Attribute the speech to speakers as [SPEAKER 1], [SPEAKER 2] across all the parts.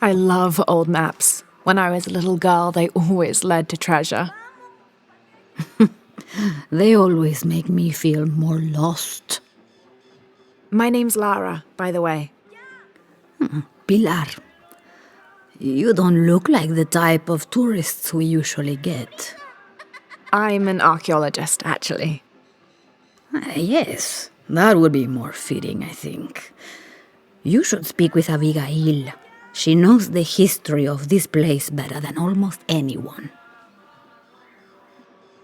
[SPEAKER 1] I love old maps. When I was a little girl, they always led to treasure.
[SPEAKER 2] They always make me feel more lost.
[SPEAKER 1] My name's Lara, by the way.
[SPEAKER 2] Pilar, you don't look like the type of tourists we usually get.
[SPEAKER 1] I'm an archaeologist, actually.
[SPEAKER 2] Yes, that would be more fitting, I think. You should speak with Abigail. She knows the history of this place better than almost anyone.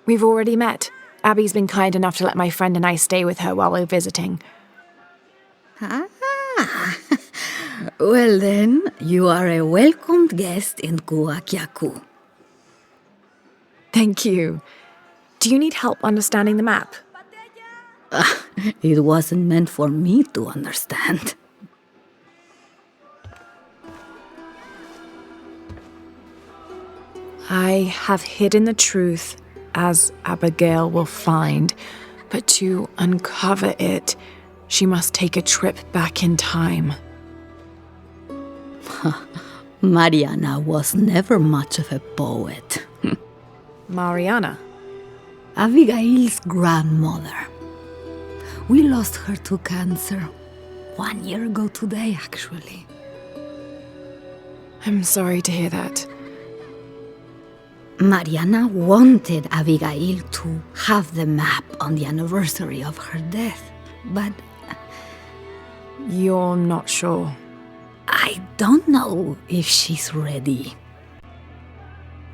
[SPEAKER 1] We've already met. Abby's been kind enough to let my friend and I stay with her while we're visiting.
[SPEAKER 2] Well then, you are a welcomed guest in Kuakyaku.
[SPEAKER 1] Thank you. Do you need help understanding the map?
[SPEAKER 2] It wasn't meant for me to understand.
[SPEAKER 1] I have hidden the truth, as Abigail will find, but to uncover it, she must take a trip back in time.
[SPEAKER 2] Mariana was never much of a poet.
[SPEAKER 1] Mariana?
[SPEAKER 2] Abigail's grandmother. We lost her to cancer 1 year ago today, actually.
[SPEAKER 1] I'm sorry to hear that.
[SPEAKER 2] Mariana wanted Abigail to have the map on the anniversary of her death, but
[SPEAKER 1] You're not sure?
[SPEAKER 2] I don't know if she's ready.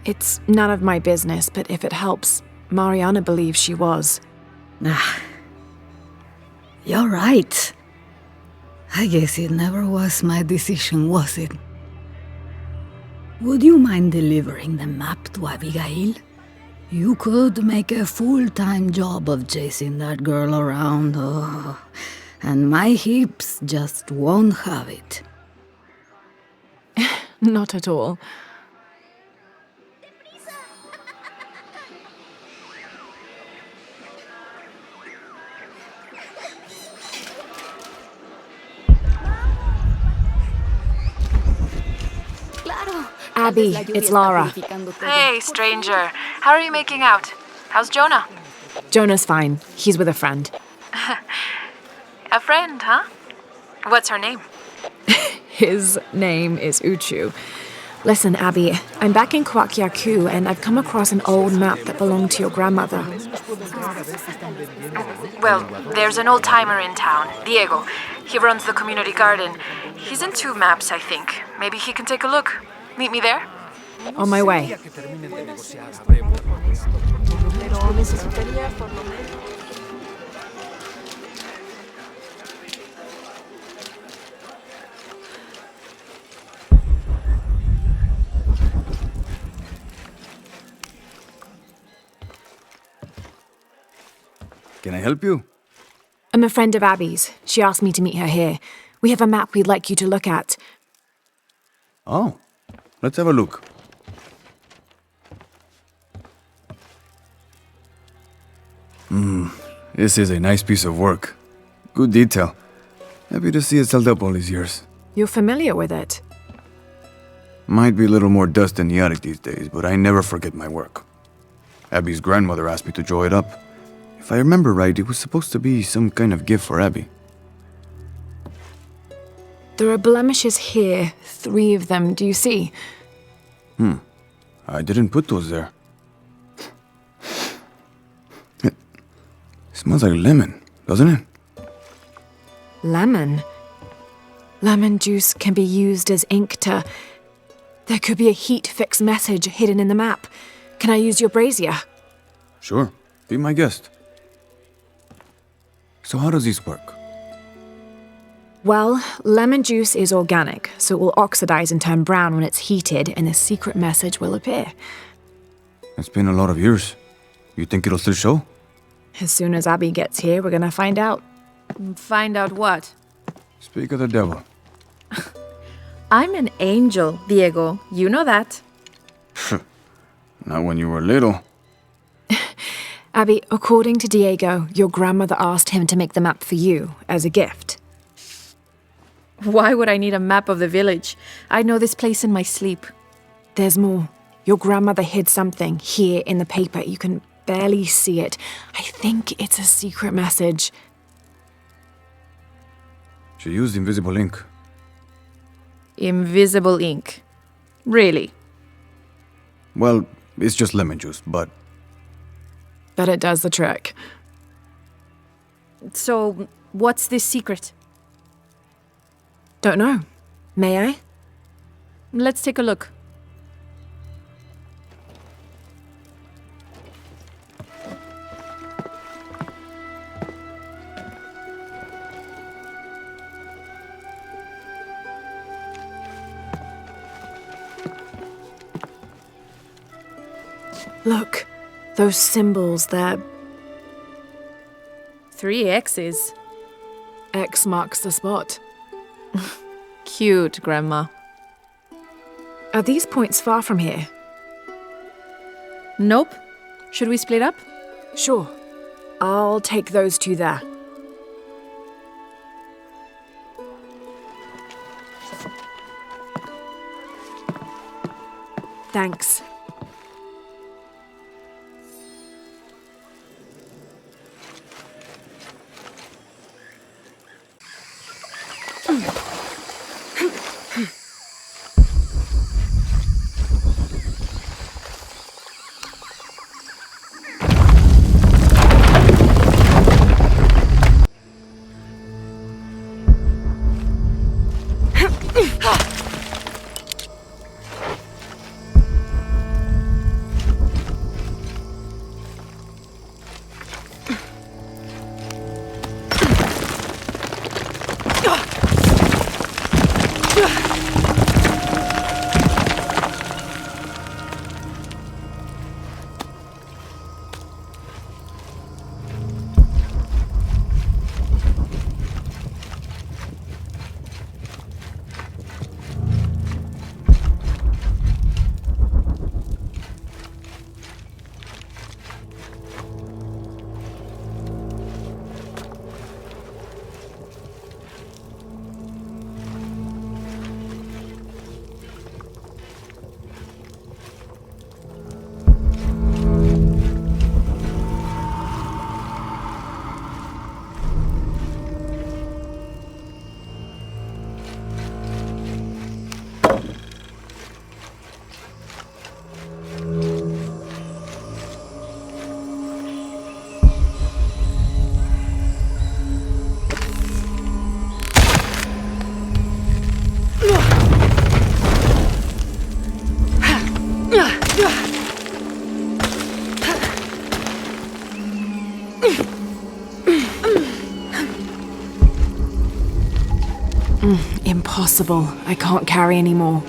[SPEAKER 1] It's none of my business, but if it helps, Mariana believes she was.
[SPEAKER 2] You're right. I guess it never was my decision, was it? Would you mind delivering the map to Abigail? You could make a full-time job of chasing that girl around, and my hips just won't have it.
[SPEAKER 1] Not at all. Abby, it's Lara.
[SPEAKER 3] Hey, stranger. How are you making out? How's Jonah?
[SPEAKER 1] Jonah's fine. He's with a friend.
[SPEAKER 3] A friend, huh? What's her name?
[SPEAKER 1] His name is Uchu. Listen, Abby, I'm back in Kwakyaku and I've come across an old map that belonged to your grandmother.
[SPEAKER 3] Well, there's an old-timer in town, Diego. He runs the community garden. He's into maps, I think. Maybe he can take a look. Meet me there?
[SPEAKER 1] On my way.
[SPEAKER 4] Can I help you?
[SPEAKER 1] I'm a friend of Abby's. She asked me to meet her here. We have a map we'd like you to look at.
[SPEAKER 4] Oh, let's have a look. This is a nice piece of work. Good detail. Happy to see it's held up all these years.
[SPEAKER 1] You're familiar with it?
[SPEAKER 4] Might be a little more dust in the attic these days, but I never forget my work. Abby's grandmother asked me to draw it up. If I remember right, it was supposed to be some kind of gift for Abby.
[SPEAKER 1] There are blemishes here, 3 of them, do you see?
[SPEAKER 4] I didn't put those there. It smells like lemon, doesn't it?
[SPEAKER 1] Lemon? Lemon juice can be used as ink to... There could be a heat-fix message hidden in the map. Can I use your brazier?
[SPEAKER 4] Sure, be my guest. So how does this work?
[SPEAKER 1] Well, lemon juice is organic, so it will oxidize and turn brown when it's heated, and the secret message will appear.
[SPEAKER 4] It's been a lot of years. You think it'll still show?
[SPEAKER 1] As soon as Abby gets here, we're gonna find out.
[SPEAKER 3] Find out what?
[SPEAKER 4] Speak of the devil.
[SPEAKER 3] I'm an angel, Diego. You know that.
[SPEAKER 4] Not when you were little.
[SPEAKER 1] Abby, according to Diego, your grandmother asked him to make the map for you, as a gift.
[SPEAKER 3] Why would I need a map of the village? I know this place in my sleep.
[SPEAKER 1] There's more. Your grandmother hid something here in the paper. You can barely see it. I think it's a secret message.
[SPEAKER 4] She used invisible ink.
[SPEAKER 3] Invisible ink. Really?
[SPEAKER 4] Well, it's just lemon juice, but
[SPEAKER 1] But it does the trick.
[SPEAKER 3] So, what's this secret?
[SPEAKER 1] Don't know. May I?
[SPEAKER 3] Let's take a look.
[SPEAKER 1] Look, those symbols, they're
[SPEAKER 3] 3 X's.
[SPEAKER 1] X marks the spot.
[SPEAKER 3] Cute, Grandma.
[SPEAKER 1] Are these points far from here?
[SPEAKER 3] Nope. Should we split up?
[SPEAKER 1] Sure. I'll take those two there. Thanks. Impossible. I can't carry any more.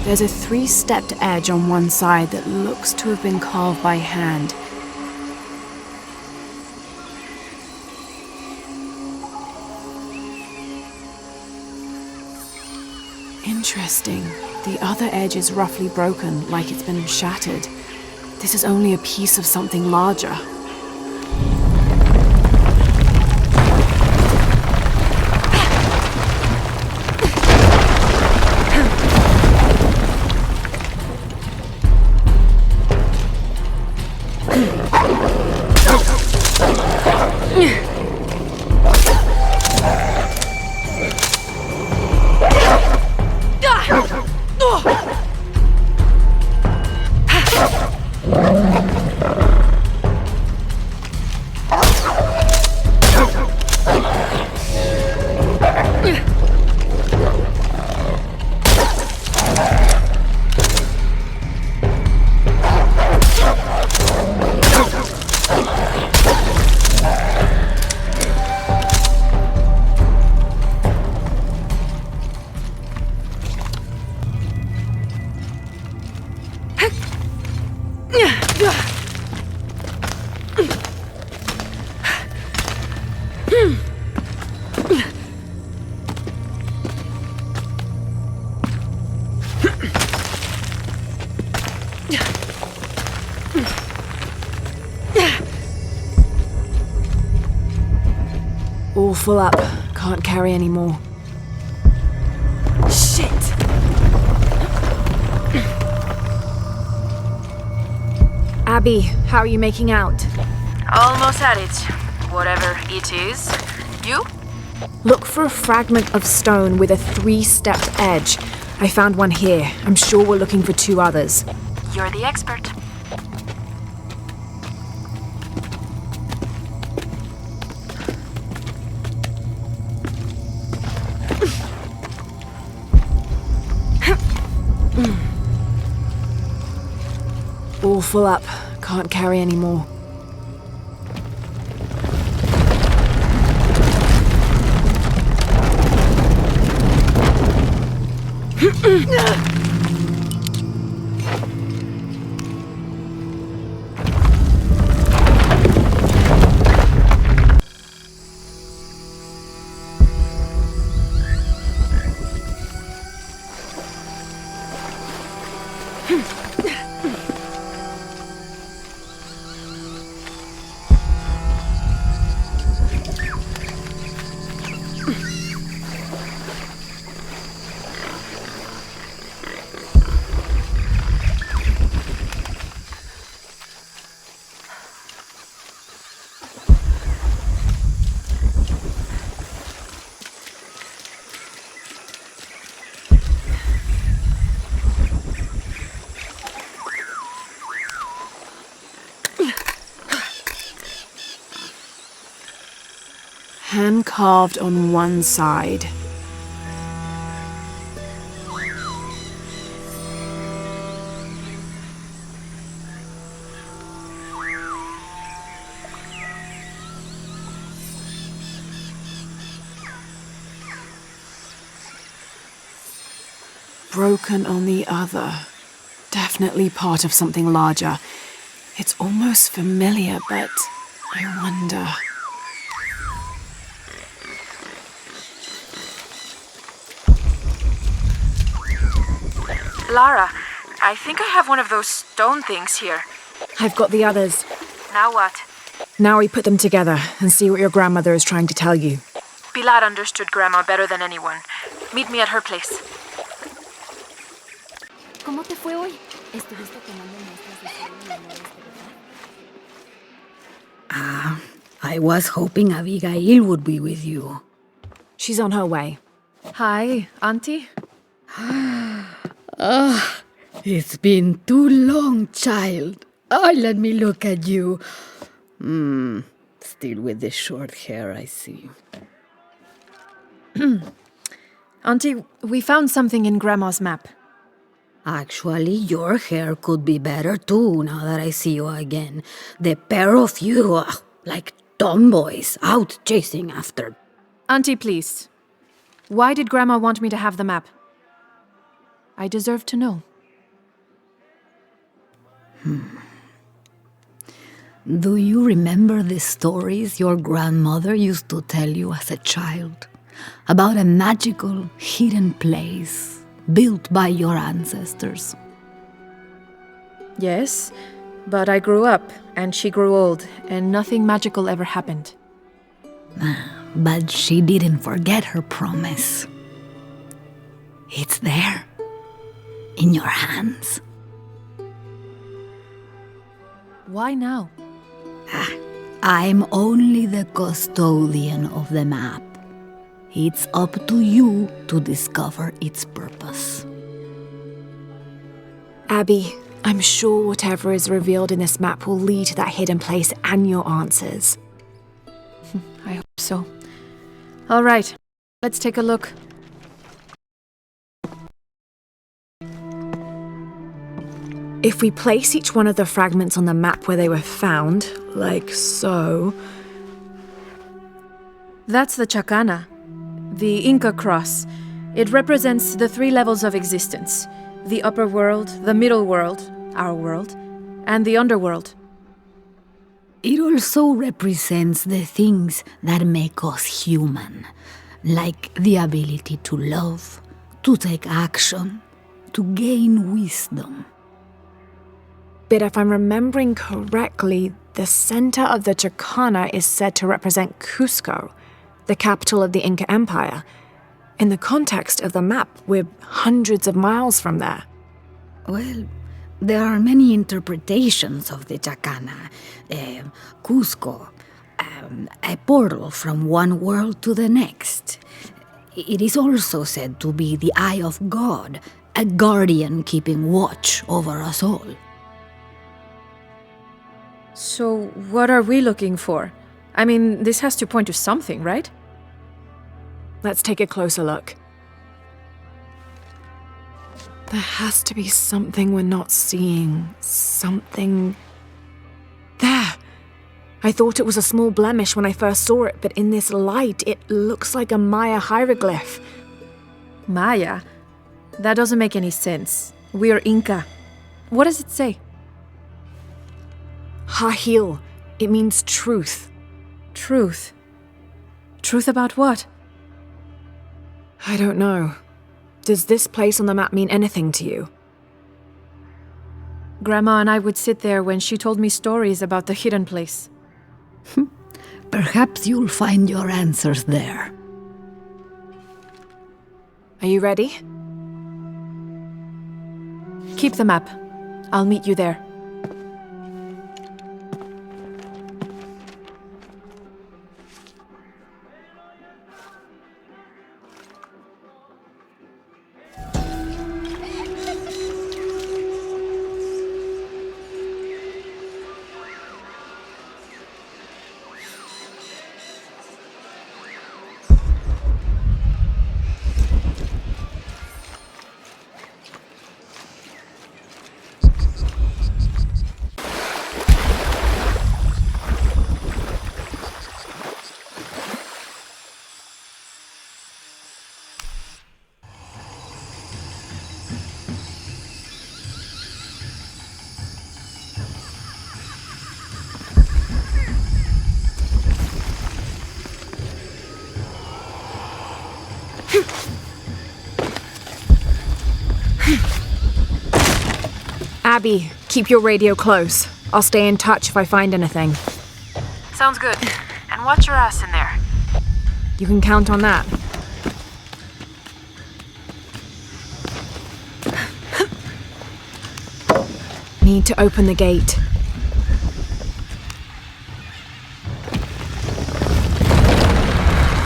[SPEAKER 1] There's a three-stepped edge on one side that looks to have been carved by hand. Interesting. The other edge is roughly broken, like it's been shattered. This is only a piece of something larger. All full up. Can't carry any more. Shit! Abby, how are you making out?
[SPEAKER 3] Almost at it. Whatever it is. You?
[SPEAKER 1] Look for a fragment of stone with a three-stepped edge. I found one here. I'm sure we're looking for two others.
[SPEAKER 3] You're the expert.
[SPEAKER 1] All full up. Can't carry any more. Hand carved on one side. Broken on the other. Definitely part of something larger. It's almost familiar, but I wonder.
[SPEAKER 3] Lara, I think I have one of those stone things here.
[SPEAKER 1] I've got the others.
[SPEAKER 3] Now what?
[SPEAKER 1] Now we put them together and see what your grandmother is trying to tell you.
[SPEAKER 3] Pilar understood Grandma better than anyone. Meet me at her place.
[SPEAKER 5] ¿Cómo te fue hoy? Estuviste tomando muestras de seri y no este, ¿verdad?
[SPEAKER 2] I was hoping Abigail would be with you.
[SPEAKER 1] She's on her way.
[SPEAKER 3] Hi, Auntie.
[SPEAKER 2] It's been too long, child. Oh, let me look at you. Still with the short hair, I see.
[SPEAKER 3] Auntie, we found something in Grandma's map.
[SPEAKER 2] Actually, your hair could be better too, now that I see you again. The pair of you, like tomboys, out chasing after.
[SPEAKER 3] Auntie, please. Why did Grandma want me to have the map? I deserve to know.
[SPEAKER 2] Do you remember the stories your grandmother used to tell you as a child? About a magical, hidden place built by your ancestors?
[SPEAKER 3] Yes, but I grew up, and she grew old, and nothing magical ever happened.
[SPEAKER 2] But she didn't forget her promise. It's there, in your hands.
[SPEAKER 3] Why now?
[SPEAKER 2] I'm only the custodian of the map. It's up to you to discover its purpose.
[SPEAKER 1] Abby, I'm sure whatever is revealed in this map will lead to that hidden place and your answers.
[SPEAKER 3] I hope so. All right, let's take a look.
[SPEAKER 1] If we place each one of the fragments on the map where they were found, like so...
[SPEAKER 3] That's the Chacana, the Inca cross. It represents the 3 levels of existence: the upper world, the middle world, our world, and the underworld.
[SPEAKER 2] It also represents the things that make us human, like the ability to love, to take action, to gain wisdom.
[SPEAKER 1] But if I'm remembering correctly, the center of the Chacana is said to represent Cusco, the capital of the Inca Empire. In the context of the map, we're hundreds of miles from there.
[SPEAKER 2] Well, there are many interpretations of the Chacana. Cusco, a portal from one world to the next. It is also said to be the eye of God, a guardian keeping watch over us all.
[SPEAKER 3] So, what are we looking for? I mean, this has to point to something, right?
[SPEAKER 1] Let's take a closer look. There has to be something we're not seeing. Something... There! I thought it was a small blemish when I first saw it, but in this light, it looks like a Maya hieroglyph.
[SPEAKER 3] Maya? That doesn't make any sense. We're Inca. What does it say?
[SPEAKER 1] Hahil. It means truth.
[SPEAKER 3] Truth. Truth about what?
[SPEAKER 1] I don't know. Does this place on the map mean anything to you?
[SPEAKER 3] Grandma and I would sit there when she told me stories about the hidden place.
[SPEAKER 2] Perhaps you'll find your answers there.
[SPEAKER 1] Are you ready?
[SPEAKER 3] Keep the map. I'll meet you there.
[SPEAKER 1] Abby, keep your radio close. I'll stay in touch if I find anything.
[SPEAKER 3] Sounds good. And watch your ass in there.
[SPEAKER 1] You can count on that. Need to open the gate.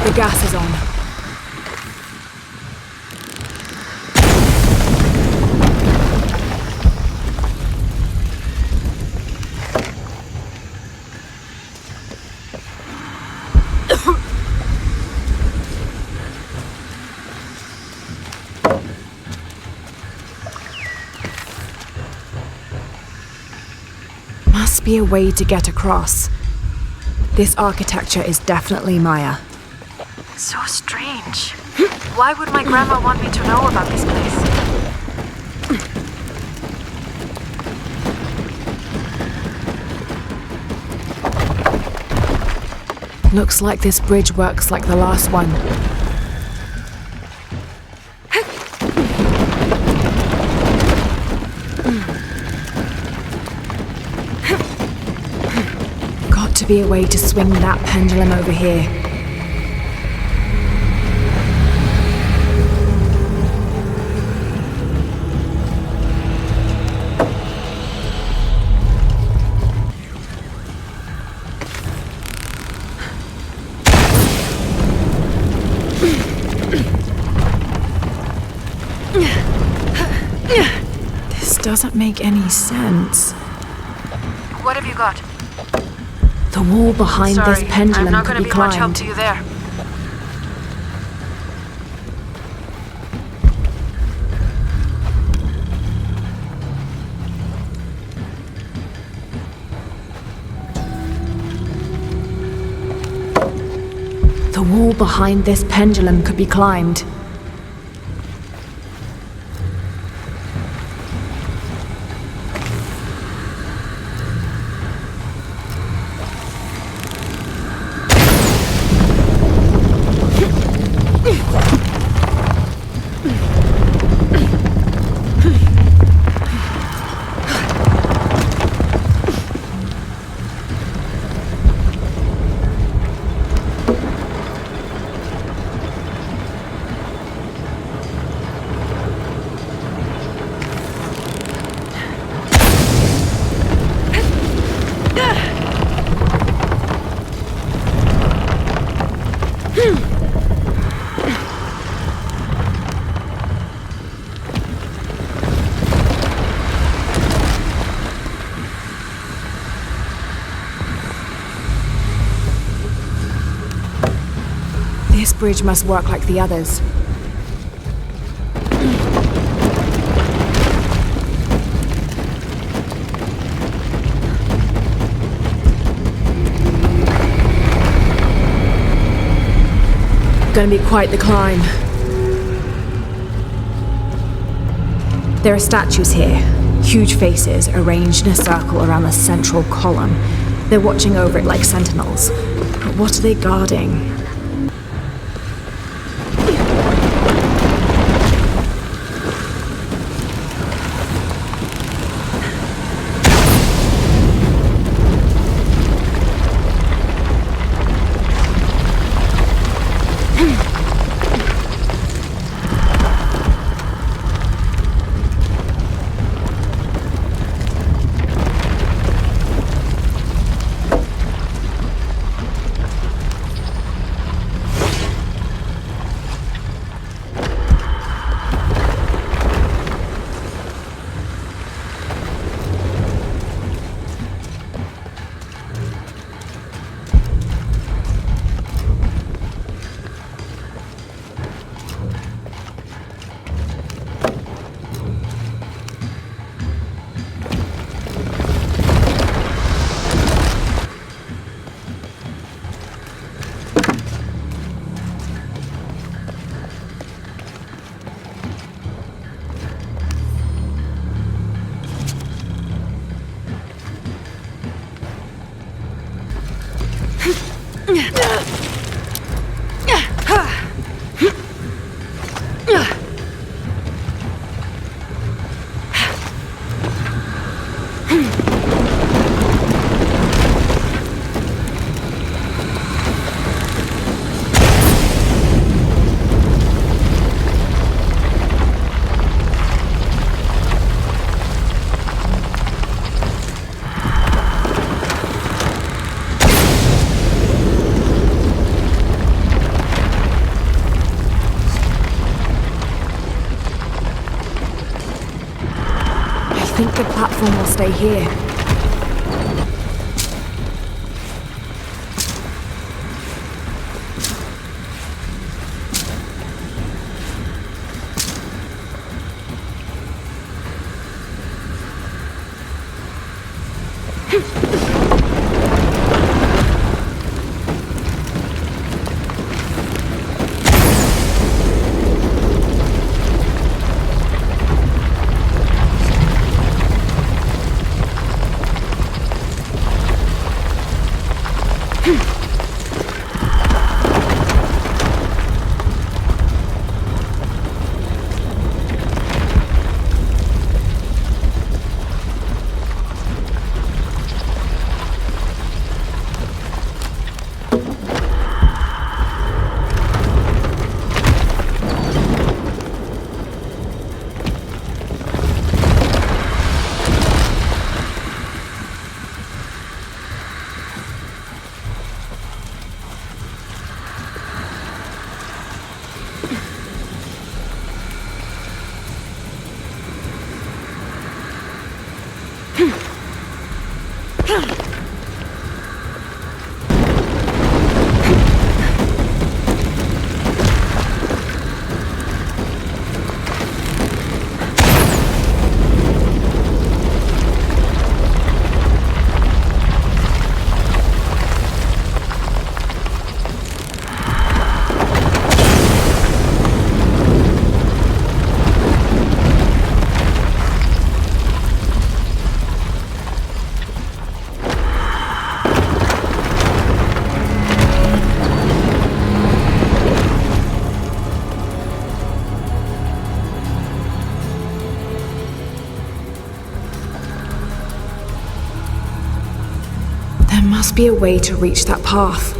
[SPEAKER 1] The gas is on. Must be a way to get across. This architecture is definitely Maya.
[SPEAKER 3] So strange. Why would my grandma want me to know about this place?
[SPEAKER 1] Looks like this bridge works like the last one. Got to be a way to swing that pendulum over here. This doesn't make any sense.
[SPEAKER 3] What have you got?
[SPEAKER 1] The wall behind this pendulum
[SPEAKER 3] I'm not
[SPEAKER 1] could
[SPEAKER 3] going to
[SPEAKER 1] be
[SPEAKER 3] be much help
[SPEAKER 1] climbed.
[SPEAKER 3] to you there.
[SPEAKER 1] The wall behind this pendulum could be climbed. This bridge must work like the others. Gonna be quite the climb. There are statues here, huge faces arranged in a circle around the central column. They're watching over it like sentinels. But what are they guarding? I think the platform will stay here. There must be a way to reach that path.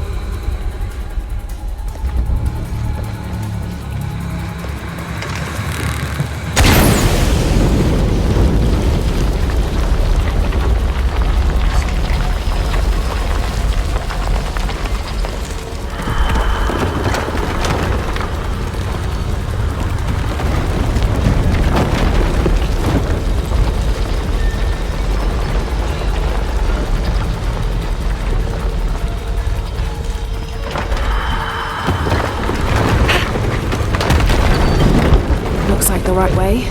[SPEAKER 1] Looks like the right way.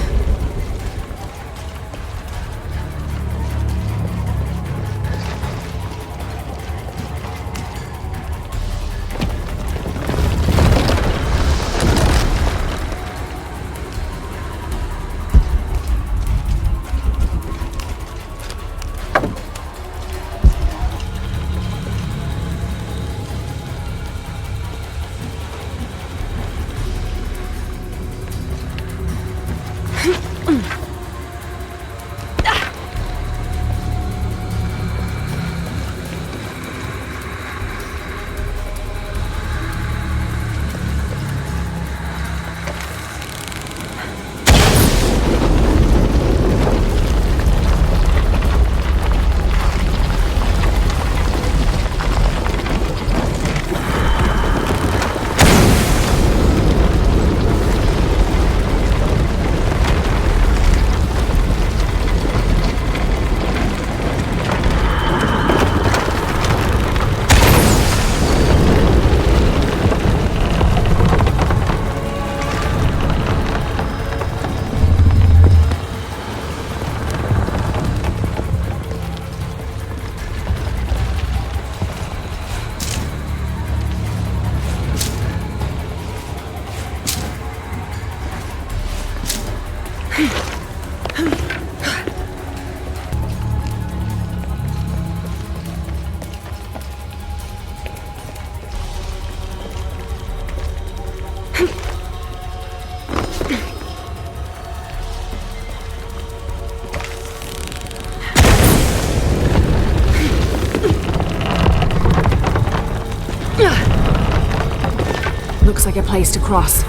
[SPEAKER 1] Looks like a place to cross.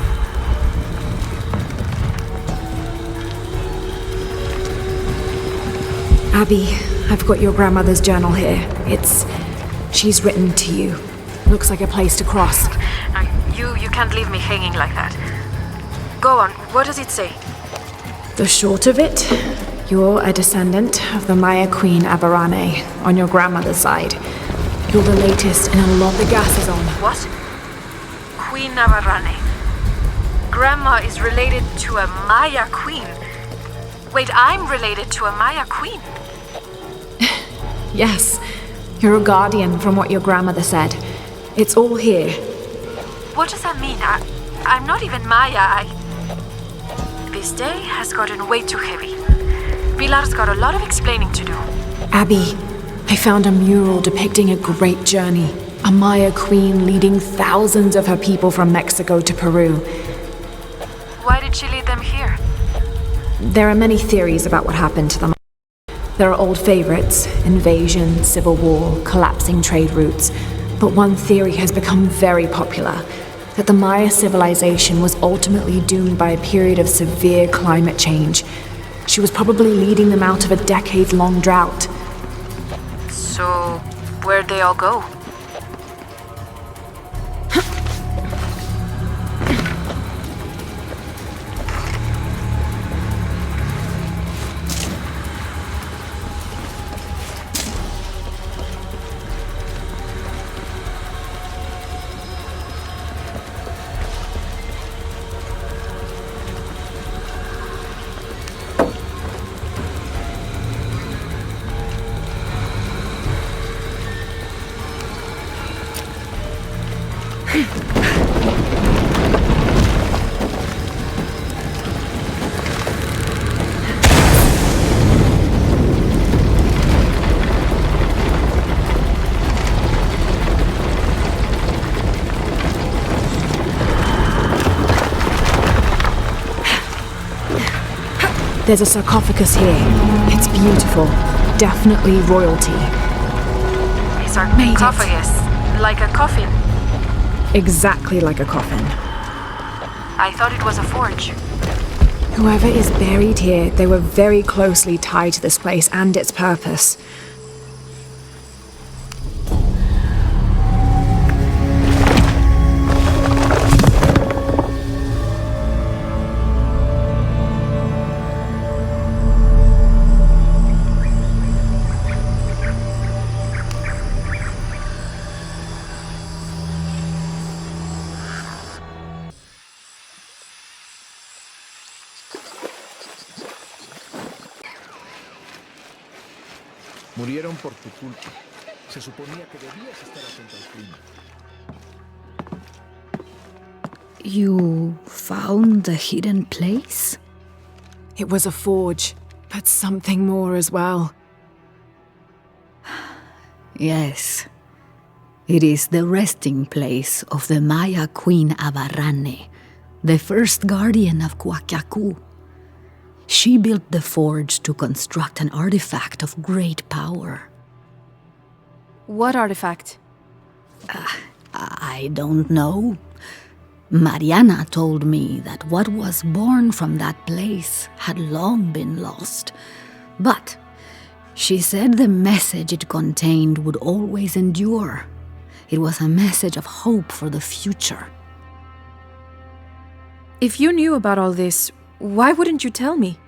[SPEAKER 1] Abby, I've got your grandmother's journal here. She's written to you. Looks like a place to cross.
[SPEAKER 3] You can't leave me hanging like that. Go on, what does it say?
[SPEAKER 1] The short of it, you're a descendant of the Maya Queen Aberrane on your grandmother's side. You're the latest in a lot. The gas is on.
[SPEAKER 3] What? Queen Aberrane. Grandma is related to a Maya queen. Wait, I'm related to a Maya queen?
[SPEAKER 1] Yes, you're a guardian from what your grandmother said. It's all here.
[SPEAKER 3] What does that mean? I'm not even Maya. This day has gotten way too heavy. Pilar's got a lot of explaining to do.
[SPEAKER 1] Abby, I found a mural depicting a great journey. A Maya queen leading thousands of her people from Mexico to Peru.
[SPEAKER 3] Why did she lead them here?
[SPEAKER 1] There are many theories about what happened to them. There are old favorites: invasion, civil war, collapsing trade routes. But one theory has become very popular, that the Maya civilization was ultimately doomed by a period of severe climate change. She was probably leading them out of a decades-long drought.
[SPEAKER 3] So, where'd they all go?
[SPEAKER 1] There's a sarcophagus here. It's beautiful. Definitely royalty.
[SPEAKER 3] A sarcophagus, like a coffin.
[SPEAKER 1] Exactly like a coffin.
[SPEAKER 3] I thought it was a forge.
[SPEAKER 1] Whoever is buried here, they were very closely tied to this place and its purpose.
[SPEAKER 6] Murieron por tu culpa. Se suponía que debías estar atento al crimen.
[SPEAKER 2] You found the hidden place?
[SPEAKER 1] It was a forge, but something more as well.
[SPEAKER 2] Yes. It is the resting place of the Maya queen Abarrane, the first guardian of Coacacu. She built the forge to construct an artifact of great power.
[SPEAKER 3] What artifact?
[SPEAKER 2] I don't know. Mariana told me that what was born from that place had long been lost. But she said the message it contained would always endure. It was a message of hope for the future.
[SPEAKER 3] If you knew about all this, why wouldn't you tell me?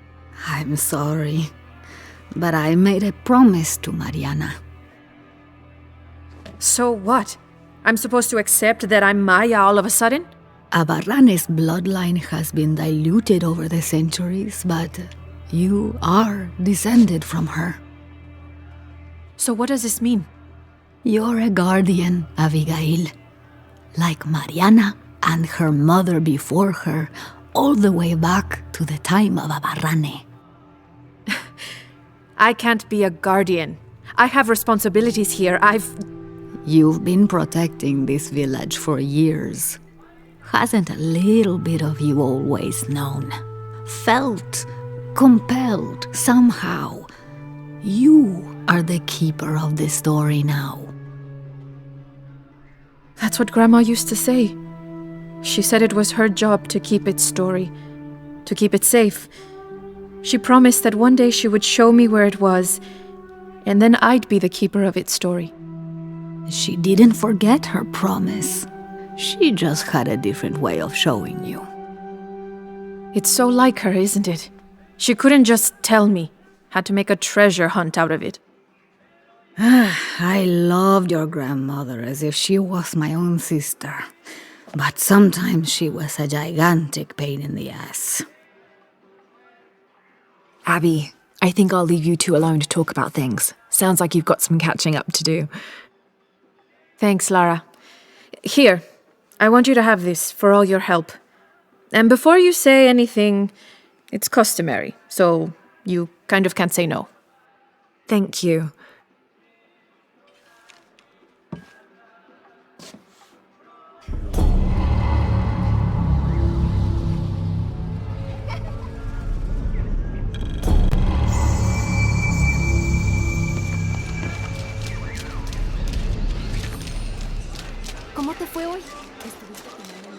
[SPEAKER 2] I'm sorry, but I made a promise to Mariana.
[SPEAKER 3] So what? I'm supposed to accept that I'm Maya all of a sudden?
[SPEAKER 2] Abarrane's bloodline has been diluted over the centuries, but you are descended from her.
[SPEAKER 3] So what does this mean?
[SPEAKER 2] You're a guardian, Abigail. Like Mariana and her mother before her, all the way back to the time of Abarrane.
[SPEAKER 3] I can't be a guardian. I have responsibilities here.
[SPEAKER 2] You've been protecting this village for years. Hasn't a little bit of you always known? Felt compelled somehow. You are the keeper of the story now.
[SPEAKER 3] That's what Grandma used to say. She said it was her job to keep its story, to keep it safe. She promised that one day she would show me where it was, and then I'd be the keeper of its story.
[SPEAKER 2] She didn't forget her promise. She just had a different way of showing you.
[SPEAKER 3] It's so like her, isn't it? She couldn't just tell me. Had to make a treasure hunt out of it.
[SPEAKER 2] I loved your grandmother as if she was my own sister. But sometimes she was a gigantic pain in the ass.
[SPEAKER 1] Abby, I think I'll leave you two alone to talk about things. Sounds like you've got some catching up to do.
[SPEAKER 3] Thanks, Lara. Here, I want you to have this for all your help. And before you say anything, it's customary, so you kind of can't say no.
[SPEAKER 1] Thank you.
[SPEAKER 5] ¿Cómo te fue hoy? ¿Estuviste tomando